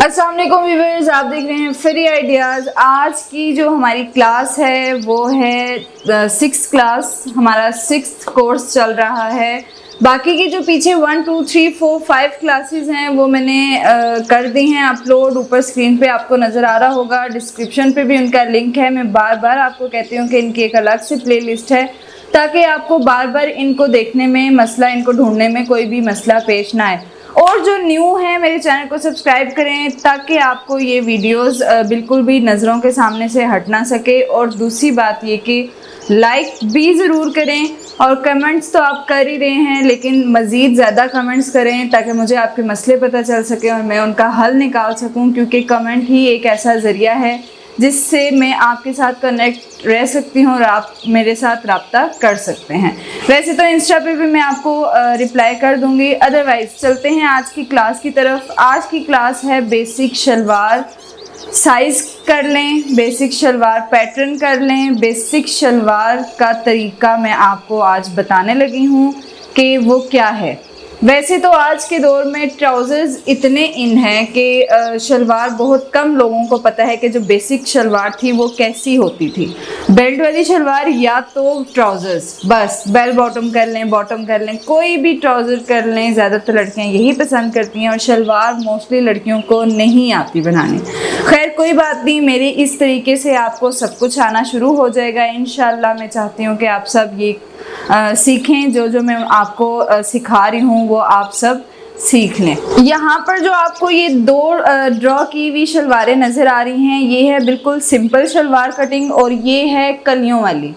अस्सलाम वालेकुम व्यूअर्स, आप देख रहे हैं फ्री आइडियाज़। आज की जो हमारी क्लास है वो है 6th क्लास। हमारा 6th कोर्स चल रहा है। बाकी की जो पीछे 1 2 3 4 5 क्लासेस हैं वो मैंने कर दी हैं अपलोड। ऊपर स्क्रीन पे आपको नज़र आ रहा होगा, डिस्क्रिप्शन पे भी उनका लिंक है। मैं बार बार आपको कहती हूँ कि इनकी एक अलग से प्लेलिस्ट है ताकि आपको बार बार इनको देखने में मसला, इनको ढूंढने में कोई भी मसला पेश ना आए। और जो न्यू है मेरे चैनल को सब्सक्राइब करें ताकि आपको ये वीडियोस बिल्कुल भी नज़रों के सामने से हट ना सके। और दूसरी बात ये कि लाइक भी ज़रूर करें और कमेंट्स तो आप कर ही रहे हैं, लेकिन मज़ीद ज़्यादा कमेंट्स करें ताकि मुझे आपके मसले पता चल सके और मैं उनका हल निकाल सकूं, क्योंकि कमेंट ही एक ऐसा ज़रिया है जिससे मैं आपके साथ कनेक्ट रह सकती हूँ और आप मेरे साथ रब्ता कर सकते हैं। वैसे तो इंस्टा पे भी मैं आपको रिप्लाई कर दूँगी। अदरवाइज़ चलते हैं आज की क्लास की तरफ। आज की क्लास है बेसिक शलवार साइज़ कर लें, बेसिक शलवार पैटर्न कर लें। बेसिक शलवार का तरीका मैं आपको आज बताने लगी हूँ कि वो क्या है। वैसे तो आज के दौर में ट्राउज़र्स इतने इन हैं कि शलवार बहुत कम लोगों को पता है कि जो बेसिक शलवार थी वो कैसी होती थी। बेल्ट वाली शलवार या तो ट्राउज़र्स, बस बेल बॉटम कर लें, बॉटम कर लें, कोई भी ट्राउज़र कर लें। ज़्यादातर लड़कियां यही पसंद करती हैं और शलवार मोस्टली लड़कियों को नहीं आती बनानी। खैर कोई बात नहीं, मेरे इस तरीके से आपको सब कुछ आना शुरू हो जाएगा इंशाल्लाह। मैं चाहती हूँ कि आप सब ये सीखें, जो मैं आपको सिखा रही हूँ वो आप सब सीख लें। यहाँ पर जो आपको ये दो ड्रॉ की हुई शलवारें नज़र आ रही हैं, ये है बिल्कुल सिंपल शलवार कटिंग और ये है कलियों वाली।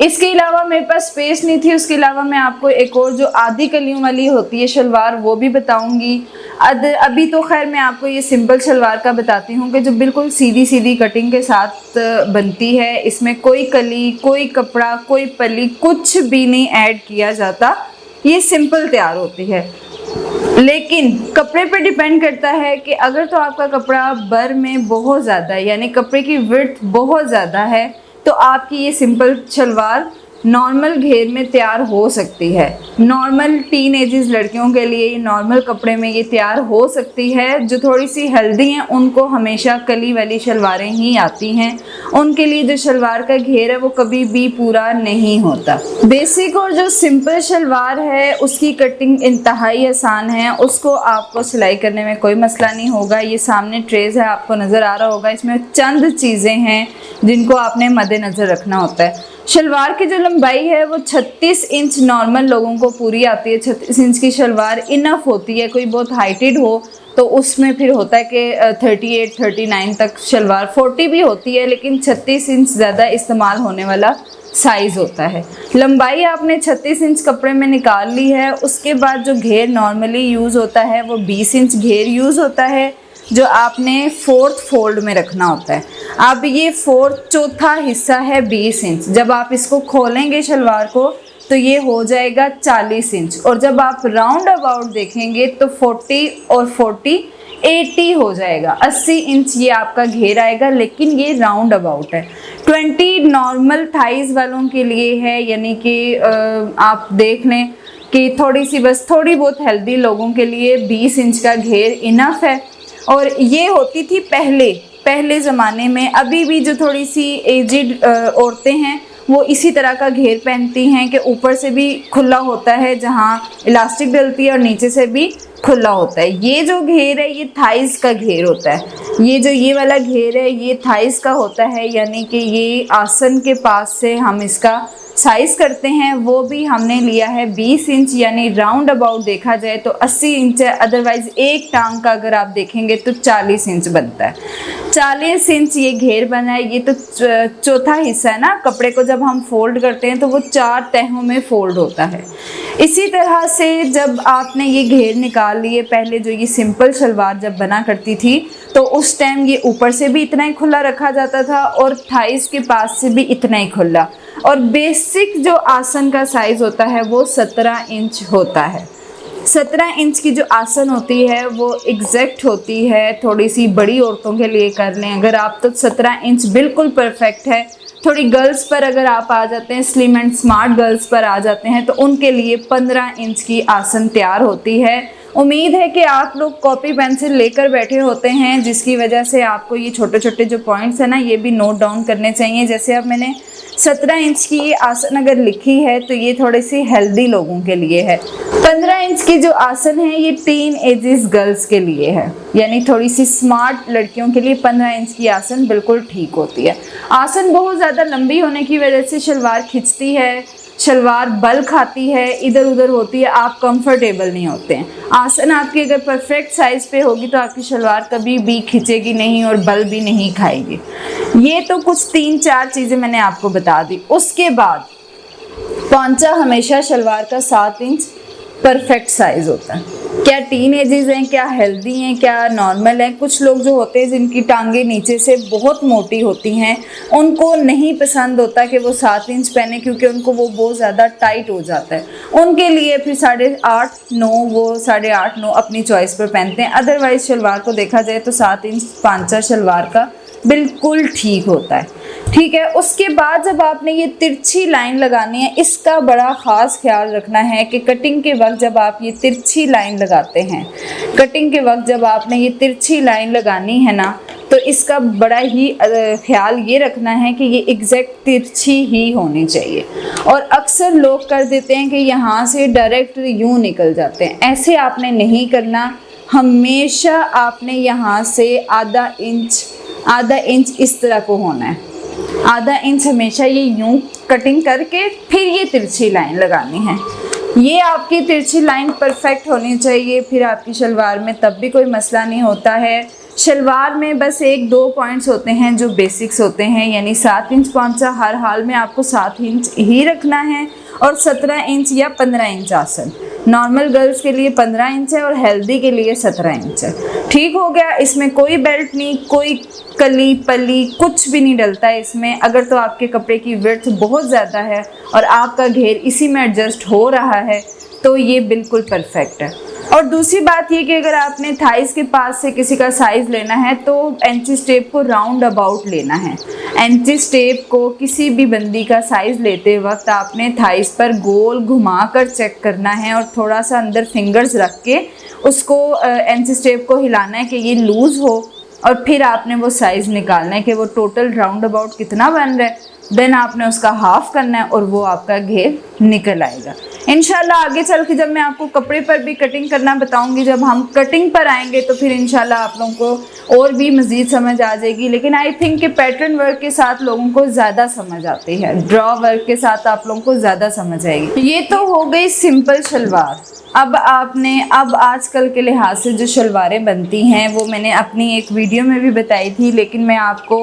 इसके अलावा मेरे पास स्पेस नहीं थी, उसके अलावा मैं आपको एक और जो आधी कलियों वाली होती है शलवार वो भी बताऊंगी। अभी तो खैर मैं आपको ये सिंपल शलवार का बताती हूँ कि जो बिल्कुल सीधी सीधी कटिंग के साथ बनती है। इसमें कोई कली, कोई कपड़ा, कोई पल्ली, कुछ भी नहीं ऐड किया जाता। ये सिंपल तैयार होती है, लेकिन कपड़े पे डिपेंड करता है कि अगर तो आपका कपड़ा बर में बहुत ज़्यादा है, यानी कपड़े की विड्थ बहुत ज़्यादा है, तो आपकी ये सिंपल शलवार नॉर्मल घेर में तैयार हो सकती है। नॉर्मल टीन एजेस लड़कियों के लिए नॉर्मल कपड़े में ये तैयार हो सकती है। जो थोड़ी सी हेल्दी हैं उनको हमेशा कली वाली शलवारें ही आती हैं। उनके लिए जो शलवार का घेर है वो कभी भी पूरा नहीं होता। बेसिक और जो सिंपल शलवार है उसकी कटिंग इंतहाई आसान है, उसको आपको सिलाई करने में कोई मसला नहीं होगा। ये सामने ट्रेस है, आपको नज़र आ रहा होगा। इसमें चंद चीज़ें हैं जिनको आपने मद्देनज़र रखना होता है। शलवार की जो लंबाई है वो 36 इंच नॉर्मल लोगों को पूरी आती है। 36 इंच की शलवार इनफ होती है। कोई बहुत हाइटेड हो तो उसमें फिर होता है कि 38 39 तक शलवार, 40 भी होती है, लेकिन 36 इंच ज़्यादा इस्तेमाल होने वाला साइज़ होता है। लंबाई आपने 36 इंच कपड़े में निकाल ली है। उसके बाद जो घेर नॉर्मली यूज़ होता है वो 20 इंच घेर यूज़ होता है, जो आपने 4th फोल्ड में रखना होता है। अब ये 4th चौथा हिस्सा है 20 इंच। जब आप इसको खोलेंगे शलवार को तो ये हो जाएगा 40 इंच, और जब आप राउंड अबाउट देखेंगे तो 40 और 40 80 हो जाएगा। 80 इंच ये आपका घेर आएगा, लेकिन ये राउंड अबाउट है। 20 नॉर्मल थाइज वालों के लिए है, यानी कि आप देख लें कि थोड़ी बहुत हेल्दी लोगों के लिए 20 इंच का घेर इनफ है। और ये होती थी पहले ज़माने में। अभी भी जो थोड़ी सी एजिड औरतें हैं वो इसी तरह का घेर पहनती हैं कि ऊपर से भी खुला होता है जहाँ इलास्टिक डलती है और नीचे से भी खुला होता है। ये जो घेर है ये थाइस का घेर होता है। ये वाला घेर है ये थाइस का होता है, यानी कि ये आसन के पास से हम इसका साइज़ करते हैं। वो भी हमने लिया है 20 इंच, यानी राउंड अबाउट देखा जाए तो 80 इंच है। अदरवाइज़ एक टांग का अगर आप देखेंगे तो 40 इंच बनता है। 40 इंच ये घेर बना है। ये तो चौथा हिस्सा है ना। कपड़े को जब हम फोल्ड करते हैं तो वो 4 तहों में फोल्ड होता है। इसी तरह से जब आपने ये घेर निकाल लिए, पहले जो ये सिंपल शलवार जब बना करती थी तो उस टाइम ये ऊपर से भी इतना ही खुला रखा जाता था और थाइस के पास से भी इतना ही खुला। और बेसिक जो आसन का साइज़ होता है वो 17 इंच होता है। 17 इंच की जो आसन होती है वो एग्जैक्ट होती है। थोड़ी सी बड़ी औरतों के लिए कर लें अगर आप तो 17 इंच बिल्कुल परफेक्ट है। थोड़ी गर्ल्स पर अगर आप आ जाते हैं, स्लिम एंड स्मार्ट गर्ल्स पर आ जाते हैं, तो उनके लिए 15 इंच की आसन तैयार होती है। उम्मीद है कि आप लोग कॉपी पेंसिल लेकर बैठे होते हैं, जिसकी वजह से आपको ये छोटे छोटे जो पॉइंट्स हैं ना, ये भी नोट डाउन करने चाहिए। जैसे अब मैंने 17 इंच की आसन अगर लिखी है तो ये थोड़ी सी हेल्दी लोगों के लिए है। 15 इंच की जो आसन है ये टीन एजेस गर्ल्स के लिए है, यानी थोड़ी सी स्मार्ट लड़कियों के लिए 15 इंच की आसन बिल्कुल ठीक होती है। आसन बहुत ज़्यादा लंबी होने की वजह से शलवार खिंचती है, शलवार बल खाती है, इधर उधर होती है, आप कंफर्टेबल नहीं होते हैं। आसन आपकी अगर परफेक्ट साइज़ पे होगी तो आपकी शलवार कभी भी खिंचेगी नहीं और बल भी नहीं खाएगी। ये तो कुछ 3-4 चीज़ें मैंने आपको बता दी। उसके बाद पौंचा हमेशा शलवार का 7 इंच परफेक्ट साइज़ होता है। क्या टीन एजेस हैं, क्या हेल्दी हैं, क्या नॉर्मल हैं। कुछ लोग जो होते हैं जिनकी टांगें नीचे से बहुत मोटी होती हैं, उनको नहीं पसंद होता कि वो 7 इंच पहने, क्योंकि उनको वो बहुत ज़्यादा टाइट हो जाता है। उनके लिए फिर 8.5-9 वो 8.5-9 अपनी चॉइस पर पहनते हैं। अदरवाइज़ शलवार को देखा जाए तो 7 इंच पांचा शलवार का बिल्कुल ठीक होता है। ठीक है, उसके बाद जब आपने ये तिरछी लाइन लगानी है, इसका बड़ा ख़ास ख्याल रखना है कि कटिंग के वक्त जब आप ये तिरछी लाइन लगाते हैं, कटिंग के वक्त जब आपने ये तिरछी लाइन लगानी है ना, तो इसका बड़ा ही ख्याल ये रखना है कि ये एग्जैक्ट तिरछी ही होनी चाहिए। और अक्सर लोग कर देते हैं कि यहाँ से डायरेक्ट यूँ निकल जाते हैं, ऐसे आपने नहीं करना। हमेशा आपने यहाँ से आधा इंच इस तरह को होना है, आधा इंच हमेशा ये यूं कटिंग करके फिर ये तिरछी लाइन लगानी है। ये आपकी तिरछी लाइन परफेक्ट होनी चाहिए, फिर आपकी शलवार में तब भी कोई मसला नहीं होता है। शलवार में बस 1-2 पॉइंट्स होते हैं जो बेसिक्स होते हैं, यानी 7 इंच पौंचा हर हाल में आपको 7 इंच ही रखना है, और 17 इंच या 15 इंच आसन। नॉर्मल गर्ल्स के लिए 15 इंच है और हेल्दी के लिए 17 इंच है। ठीक हो गया। इसमें कोई बेल्ट नहीं, कोई कली पली कुछ भी नहीं डलता है इसमें। अगर तो आपके कपड़े की विड्थ बहुत ज़्यादा है और आपका घेर इसी में एडजस्ट हो रहा है तो ये बिल्कुल परफेक्ट है। और दूसरी बात ये कि अगर आपने थाइस के पास से किसी का साइज़ लेना है तो एंची स्टेप को राउंड अबाउट लेना है। एंची स्टेप को किसी भी बंदी का साइज़ लेते वक्त आपने थाइस पर गोल घुमा कर चेक करना है और थोड़ा सा अंदर फिंगर्स रख के उसको एंची स्टेप को हिलाना है कि ये लूज़ हो, और फिर आपने वो साइज़ निकालना है कि वो टोटल राउंड अबाउट कितना बन रहा है। देन आपने उसका हाफ करना है और वो आपका घेर निकल आएगा। इंशाल्लाह आगे चल के जब मैं आपको कपड़े पर भी कटिंग करना बताऊंगी, जब हम कटिंग पर आएंगे तो फिर इंशाल्लाह आप लोगों को और भी मज़ीद समझ आ जाएगी। लेकिन आई थिंक कि पैटर्न वर्क के साथ लोगों को ज़्यादा समझ आती है, ड्रॉ वर्क के साथ आप लोगों को ज़्यादा समझ आएगी। ये तो हो गई सिंपल शलवार। अब आजकल के लिहाज से जो शलवारें बनती हैं वो मैंने अपनी एक वीडियो में भी बताई थी, लेकिन मैं आपको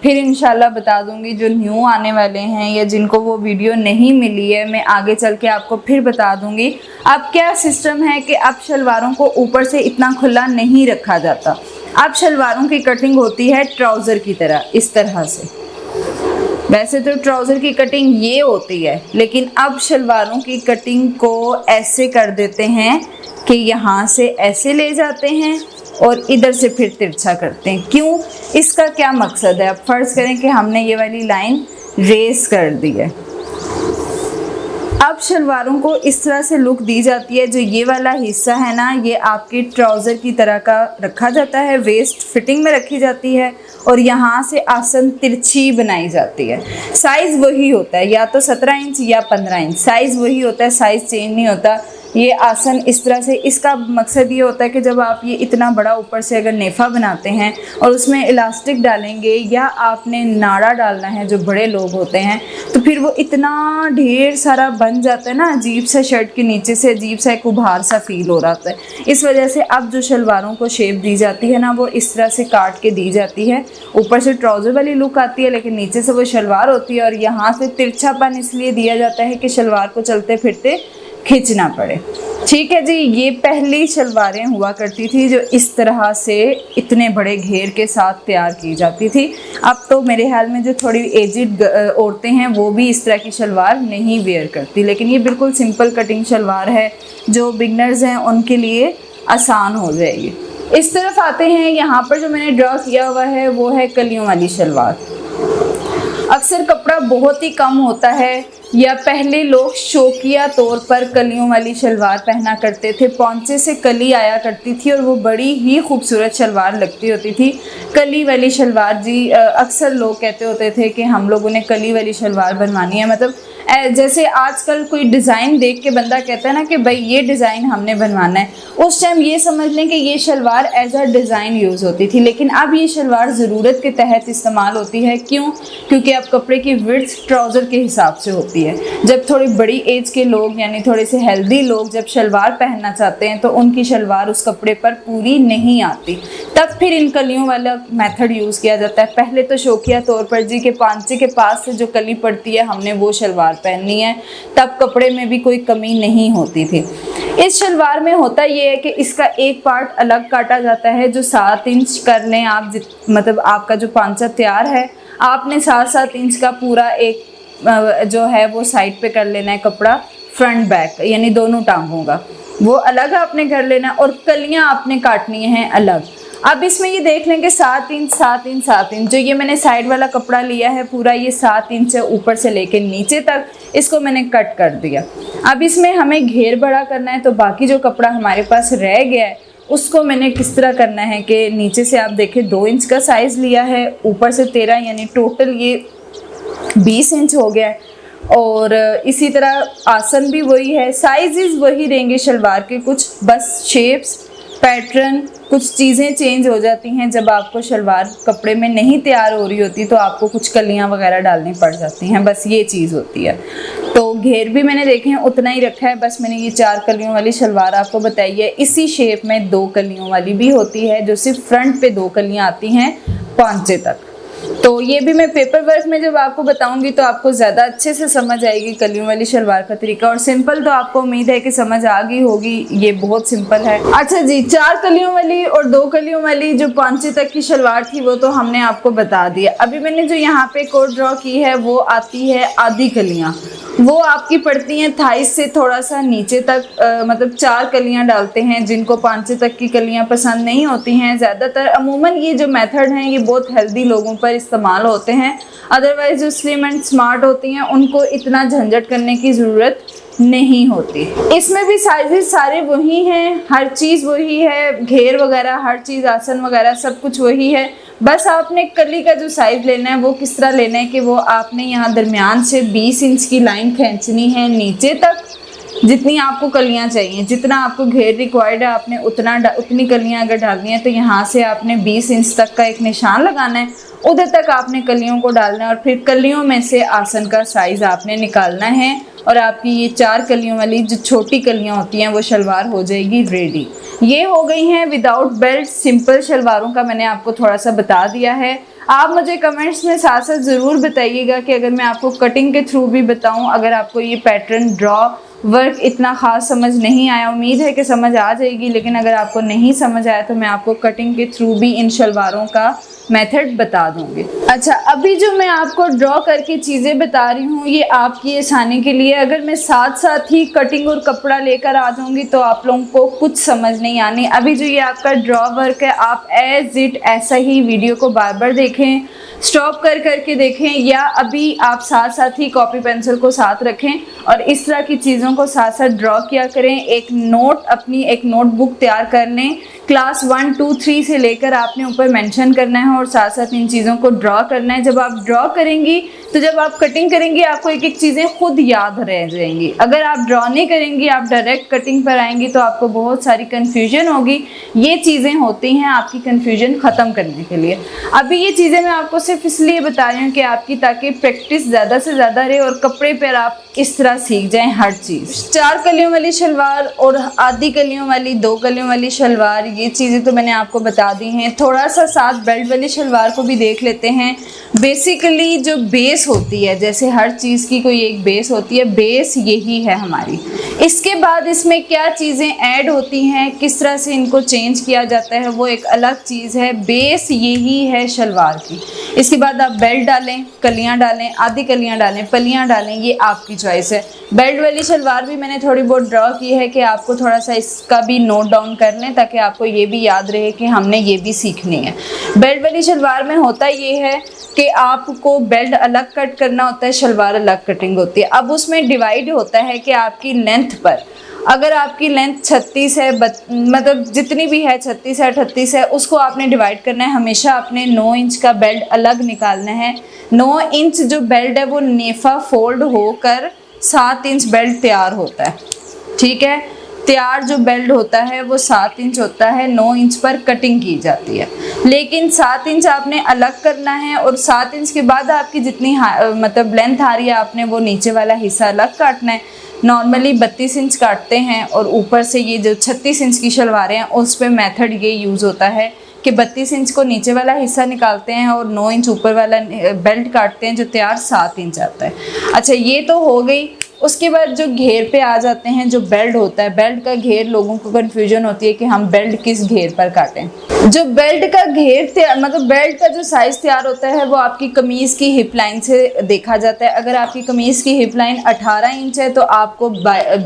फिर इंशाल्लाह बता दूंगी। जो न्यू आने वाले हैं या जिनको वो वीडियो नहीं मिली है, मैं आगे चल के आपको फिर बता दूंगी। अब क्या सिस्टम है कि अब शलवारों को ऊपर से इतना खुला नहीं रखा जाता। अब शलवारों की कटिंग होती है ट्राउज़र की तरह, इस तरह से। वैसे तो ट्राउज़र की कटिंग ये होती है, लेकिन अब शलवारों की कटिंग को ऐसे कर देते हैं कि यहाँ से ऐसे ले जाते हैं और इधर से फिर तिरछा करते हैं। क्यों? इसका क्या मकसद है? अब फ़र्ज़ करें कि हमने ये वाली लाइन रेस कर दी है। अब शलवारों को इस तरह से लुक दी जाती है। जो ये वाला हिस्सा है ना, ये आपके ट्राउज़र की तरह का रखा जाता है, वेस्ट फिटिंग में रखी जाती है और यहाँ से आसन तिरछी बनाई जाती है। साइज़ वही होता है, या तो 17 इंच या 15 इंच, साइज़ वही होता है, साइज़ चेंज नहीं होता। ये आसन इस तरह से, इसका मकसद ये होता है कि जब आप ये इतना बड़ा ऊपर से अगर नेफ़ा बनाते हैं और उसमें इलास्टिक डालेंगे या आपने नाड़ा डालना है, जो बड़े लोग होते हैं, तो फिर वो इतना ढेर सारा बन जाता है ना, अजीब सा शर्ट के नीचे से अजीब सा एक उभार सा फील हो रहा है। इस वजह से अब जो शलवारों को शेप दी जाती है ना, वो इस तरह से काट के दी जाती है। ऊपर से ट्राउज़र वाली लुक आती है, लेकिन नीचे से वो शलवार होती है। और यहाँ से तिरछापन इसलिए दिया जाता है कि शलवार को चलते फिरते खींचना पड़े। ठीक है जी, ये पहली शलवारें हुआ करती थी जो इस तरह से इतने बड़े घेर के साथ तैयार की जाती थी। अब तो मेरे ख्याल में जो थोड़ी एजिड औरतें हैं वो भी इस तरह की शलवार नहीं वेयर करती, लेकिन ये बिल्कुल सिंपल कटिंग शलवार है, जो बिगनर्स हैं उनके लिए आसान हो जाएगी। इस तरफ आते हैं, यहाँ पर जो मैंने ड्रॉ किया हुआ है वो है कलियों वाली शलवार। अक्सर कपड़ा बहुत ही कम होता है, या पहले लोग शौकिया तौर पर कलियों वाली शलवार पहना करते थे। पौंचे से कली आया करती थी और वो बड़ी ही खूबसूरत शलवार लगती होती थी। कली वाली शलवार जी, अक्सर लोग कहते होते थे कि हम लोगों ने कली वाली शलवार बनवानी है। मतलब जैसे आजकल कोई डिज़ाइन देख के बंदा कहता है ना कि भाई ये डिज़ाइन हमने बनवाना है, उस टाइम ये समझ लें कि ये shalwar as a design use होती थी। लेकिन अब ये शलवार ज़रूरत के तहत इस्तेमाल होती है। क्यों? क्योंकि अब कपड़े की विड्थ ट्राउज़र के हिसाब से होती है। जब थोड़ी बड़ी एज के लोग यानी थोड़े से हेल्दी लोग जब शलवार पहनना चाहते हैं तो उनकी शलवार उस कपड़े पर पूरी नहीं आती, तब फिर इन कलियों वाला मेथड यूज़ किया जाता है। पहले तो शौकिया तौर पर जी के पांचे के पास से जो कली पड़ती है हमने वो शलवार पहननी है, तब कपड़े में भी कोई कमी नहीं होती थी। इस शलवार में होता ये है कि इसका एक पार्ट अलग काटा जाता है जो 7 इंच कर लें आप, मतलब आपका जो पांचा तैयार है आपने 7-7 इंच का पूरा एक जो है वो साइड पे कर लेना है कपड़ा, फ्रंट बैक यानी दोनों टांगों का वो अलग आपने कर लेना है और कलियां आपने काटनी हैं अलग। अब इसमें ये देख लें कि 7 इंच 7 इंच 7 इंच जो ये मैंने साइड वाला कपड़ा लिया है पूरा ये 7 इंच है ऊपर से लेके नीचे तक, इसको मैंने कट कर दिया। अब इसमें हमें घेर बड़ा करना है, तो बाकी जो कपड़ा हमारे पास रह गया है उसको मैंने किस तरह करना है कि नीचे से आप देखें 2 इंच का साइज़ लिया है, ऊपर से 13 यानी टोटल ये 20 इंच हो गया है। और इसी तरह आसन भी वही है, साइजेस वही रहेंगे शलवार के, कुछ बस शेप्स पैटर्न कुछ चीज़ें चेंज हो जाती हैं। जब आपको शलवार कपड़े में नहीं तैयार हो रही होती तो आपको कुछ कलियां वगैरह डालनी पड़ जाती हैं, बस ये चीज़ होती है। तो घेर भी मैंने देखे हैं उतना ही रखा है, बस मैंने ये 4 कलियों वाली शलवार आपको बताई है। इसी शेप में 2 कलियों वाली भी होती है जो सिर्फ फ्रंट पे 2 कलियाँ आती हैं पांचे तक। तो ये भी मैं पेपर वर्क में जब आपको बताऊंगी तो आपको ज़्यादा अच्छे से समझ आएगी कलियों वाली शलवार का तरीका। और सिंपल तो आपको उम्मीद है कि समझ आ गई होगी, ये बहुत सिंपल है। अच्छा जी, 4 कलियों वाली और 2 कलियों वाली जो पांचे तक की शलवार थी वो तो हमने आपको बता दिया। अभी मैंने जो यहाँ पे कोड ड्रॉ की है वो आती है आधी कलियाँ, वो आपकी पड़ती हैं थाइस से थोड़ा सा नीचे तक, मतलब 4 कलियाँ डालते हैं। जिनको पांचे तक की कलियाँ पसंद नहीं होती हैं, ज़्यादातर अमूमन ये जो मेथड हैं ये बहुत हेल्दी लोगों पर इस्तेमाल होते हैं, अदरवाइज जो स्लिम एंड स्मार्ट होती हैं उनको इतना झंझट करने की ज़रूरत नहीं होती। इसमें भी साइजेस सारे वही हैं, हर चीज़ वही है, घेर वगैरह हर चीज़ आसन वगैरह सब कुछ वही है। बस आपने कली का जो साइज़ लेना है वो किस तरह लेना है कि वो आपने यहाँ दरमियान से 20 इंच की लाइन खींचनी है नीचे तक, जितनी आपको कलियाँ चाहिए, जितना आपको घेर रिक्वायर्ड है आपने उतनी कलियाँ अगर डालनी है तो यहाँ से आपने 20 इंच तक का एक निशान लगाना है, उधर तक आपने कलियों को डालना है और फिर कलियों में से आसन का साइज़ आपने निकालना है और आपकी ये 4 कलियों वाली जो छोटी कलियाँ होती हैं वो शलवार हो जाएगी रेडी। ये हो गई हैं विदाउट बेल्ट सिंपल शलवारों का मैंने आपको थोड़ा सा बता दिया है। आप मुझे कमेंट्स में साथ साथ ज़रूर बताइएगा कि अगर मैं आपको कटिंग के थ्रू भी बताऊं, अगर आपको ये पैटर्न ड्रॉ वर्क इतना ख़ास समझ नहीं आया, उम्मीद है कि समझ आ जाएगी, लेकिन अगर आपको नहीं समझ आया तो मैं आपको कटिंग के थ्रू भी इन शलवारों का मेथड बता दूंगी। अच्छा, अभी जो मैं आपको ड्रॉ करके चीज़ें बता रही हूँ ये आपकी आसानी के लिए। अगर मैं साथ साथ ही कटिंग और कपड़ा लेकर आ जाऊँगी तो आप लोगों को कुछ समझ नहीं आनी। अभी जो ये आपका ड्रॉ वर्क है आप एज इट ऐसा ही वीडियो को बार बार देखें, स्टॉप कर करके देखें, या अभी आप साथ साथ ही कॉपी पेंसिल को साथ रखें और इस तरह की चीज़ों को साथ साथ ड्रॉ किया करें। एक नोट अपनी एक नोटबुक तैयार कर लें, क्लास 1, 2, 3 से लेकर आपने ऊपर मेंशन करना है और साथ साथ इन चीज़ों को ड्रॉ करना है। जब आप ड्रॉ करेंगी तो जब आप कटिंग करेंगी आपको एक एक चीज़ें खुद याद रह जाएंगी। अगर आप ड्रॉ नहीं करेंगी, आप डायरेक्ट कटिंग पर आएंगी तो आपको बहुत सारी कन्फ्यूजन होगी। ये चीज़ें होती हैं आपकी कन्फ्यूजन ख़त्म करने के लिए। अभी ये चीज़ें मैं आपको सिर्फ इसलिए बता रही हूँ कि आपकी ताकि प्रैक्टिस ज़्यादा से ज़्यादा रहे और कपड़े पर आप इस तरह सीख जाएं हर चीज़। 4 कलियों वाली शलवार और आधी कलियों वाली 2 कलियों वाली शलवार, ये चीज़ें तो मैंने आपको बता दी हैं। थोड़ा सा साथ बेल्ट वाली शलवार को भी देख लेते हैं। बेसिकली जो बेस होती है, जैसे हर चीज़ की कोई एक बेस होती है, बेस यही है हमारी। इसके बाद इसमें क्या चीज़ें ऐड होती हैं, किस तरह से इनको चेंज किया जाता है, वो एक अलग चीज़ है। बेस यही है शलवार की। इसके बाद आप बेल्ट डालें, कलियां डालें, आधी कलियां डालें, पलियां डालें, ये आपकी चॉइस है। बेल्ट वाली शलवार भी मैंने थोड़ी बहुत ड्रॉ की है कि आपको थोड़ा सा इसका भी नोट डाउन कर लें, ताकि आपको ये भी याद रहे कि हमने ये भी सीखनी है। बेल्ट वाली शलवार में होता ये है कि आपको बेल्ट अलग कट करना होता है, शलवार अलग कटिंग होती है। अब उसमें डिवाइड होता है कि आपकी लेंथ पर, अगर आपकी लेंथ 36 है, मतलब जितनी भी है 36 है 38 है, उसको आपने डिवाइड करना है। हमेशा आपने 9 इंच का बेल्ट अलग निकालना है। 9 इंच जो बेल्ट है वो नेफा फोल्ड होकर 7 इंच बेल्ट तैयार होता है, ठीक है। तैयार जो बेल्ट होता है वो 7 इंच होता है, 9 इंच पर कटिंग की जाती है। लेकिन 7 इंच आपने अलग करना है, और 7 इंच के बाद आपकी जितनी मतलब लेंथ आ रही है, आपने वो नीचे वाला हिस्सा अलग काटना है। नॉर्मली 32 इंच काटते हैं, और ऊपर से ये जो 36 इंच की शलवारें हैं उस पर मेथड ये यूज़ होता है कि 32 इंच को नीचे वाला हिस्सा निकालते हैं और 9 इंच ऊपर वाला बेल्ट काटते हैं, जो तैयार 7 इंच आता है। अच्छा, ये तो हो गई। उसके बाद जो घेर पे आ जाते हैं, जो बेल्ट होता है, बेल्ट का घेर लोगों को कन्फ्यूजन होती है कि हम बेल्ट किस घेर पर काटें। जो बेल्ट का घेर मतलब बेल्ट का जो साइज़ तैयार होता है वो आपकी कमीज़ की हिप लाइन से देखा जाता है। अगर आपकी कमीज़ की हिप लाइन 18 इंच है तो आपको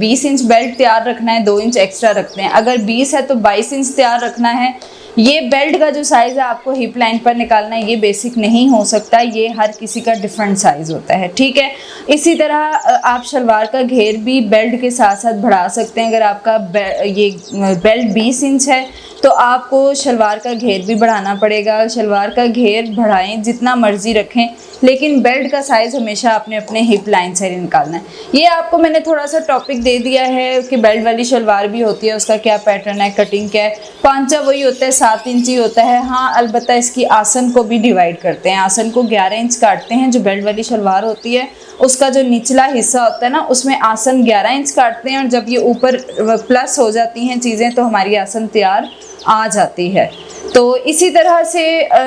20 इंच बेल्ट तैयार रखना है, 2 इंच एक्स्ट्रा रखते हैं। अगर 20 है तो 22 इंच तैयार रखना है। ये बेल्ट का जो साइज़ है आपको हिप लाइन पर निकालना है, ये बेसिक नहीं हो सकता, ये हर किसी का डिफरेंट साइज़ होता है, ठीक है। इसी तरह आप शलवार का घेर भी बेल्ट के साथ साथ बढ़ा सकते हैं। अगर आपका ये बेल्ट 20 इंच है तो आपको शलवार का घेर भी बढ़ाना पड़ेगा। शलवार का घेर बढ़ाएं, जितना मर्जी रखें, लेकिन बेल्ट का साइज़ हमेशा आपने अपने हिप लाइन से निकालना है। ये आपको मैंने थोड़ा सा टॉपिक दे दिया है कि बेल्ट वाली शलवार भी होती है, उसका क्या पैटर्न है, कटिंग क्या है। पांचा वही होता है, 7 इंच ही होता है। हाँ, अलबत्ता इसकी आसन को भी डिवाइड करते हैं। आसन को 11 इंच काटते हैं। जो बेल्ट वाली शलवार होती है उसका जो निचला हिस्सा होता है ना, उसमें आसन 11 इंच काटते हैं, और जब ये ऊपर प्लस हो जाती हैं चीज़ें तो हमारी आसन तैयार आ जाती है। तो इसी तरह से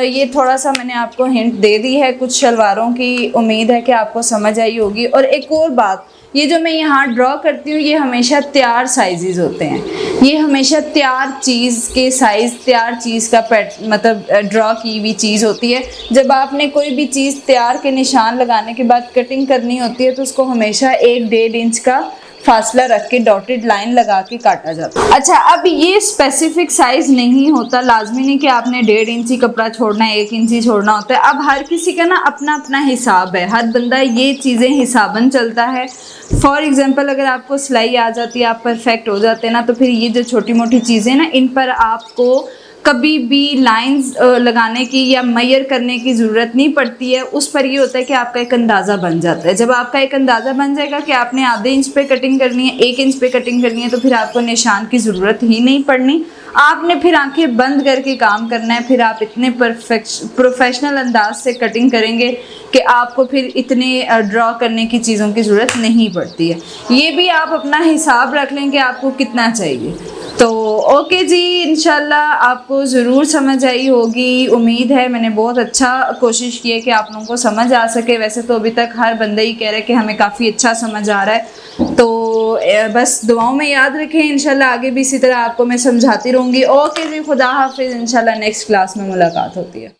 ये थोड़ा सा मैंने आपको हिंट दे दी है कुछ शलवारों की। उम्मीद है कि आपको समझ आई होगी। और एक और बात, ये जो मैं यहाँ ड्रॉ करती हूँ ये हमेशा तैयार साइजेस होते हैं। ये हमेशा तैयार चीज़ के साइज़, तैयार चीज़ का मतलब ड्रॉ की हुई चीज़ होती है। जब आपने कोई भी चीज़ तैयार के निशान लगाने के बाद कटिंग करनी होती है तो उसको हमेशा 1-1.5 इंच का फासला रख के डॉटेड लाइन लगा के काटा जाता है। अच्छा, अब ये स्पेसिफिक साइज नहीं होता, लाजमी नहीं कि आपने 1.5 इंची कपड़ा छोड़ना है, 1 इंची छोड़ना होता है। अब हर किसी का ना अपना अपना हिसाब है, हर बंदा ये चीज़ें हिसाबन चलता है। फॉर एग्जांपल, अगर आपको सिलाई आ जाती है, आप परफेक्ट हो जाते हैं ना, तो फिर ये जो छोटी मोटी चीज़ें ना, इन पर आपको कभी भी लाइंस लगाने की या मेजर करने की ज़रूरत नहीं पड़ती है। उस पर ये होता है कि आपका एक अंदाज़ा बन जाता है। जब आपका एक अंदाज़ा बन जाएगा कि आपने आधे इंच पे कटिंग करनी है, 1 इंच पे कटिंग करनी है, तो फिर आपको निशान की ज़रूरत ही नहीं पड़नी। आपने फिर आंखें बंद करके काम करना है। फिर आप इतने प्रोफेशनल अंदाज से कटिंग करेंगे कि आपको फिर इतने ड्रॉ करने की चीज़ों की ज़रूरत नहीं पड़ती है। ये भी आप अपना हिसाब रख लें कि आपको कितना चाहिए। तो ओके जी, इंशाल्लाह आपको ज़रूर समझ आई होगी। उम्मीद है मैंने बहुत अच्छा कोशिश की है कि आप लोगों को समझ आ सके। वैसे तो अभी तक हर बंदा ही कह रहा है कि हमें काफ़ी अच्छा समझ आ रहा है। तो बस दुआओं में याद रखें, इंशाल्लाह आगे भी इसी तरह आपको मैं समझाती रहूँगी। ओके जी, खुदा हाफिज़। इंशाल्लाह नेक्स्ट क्लास में मुलाकात होती है।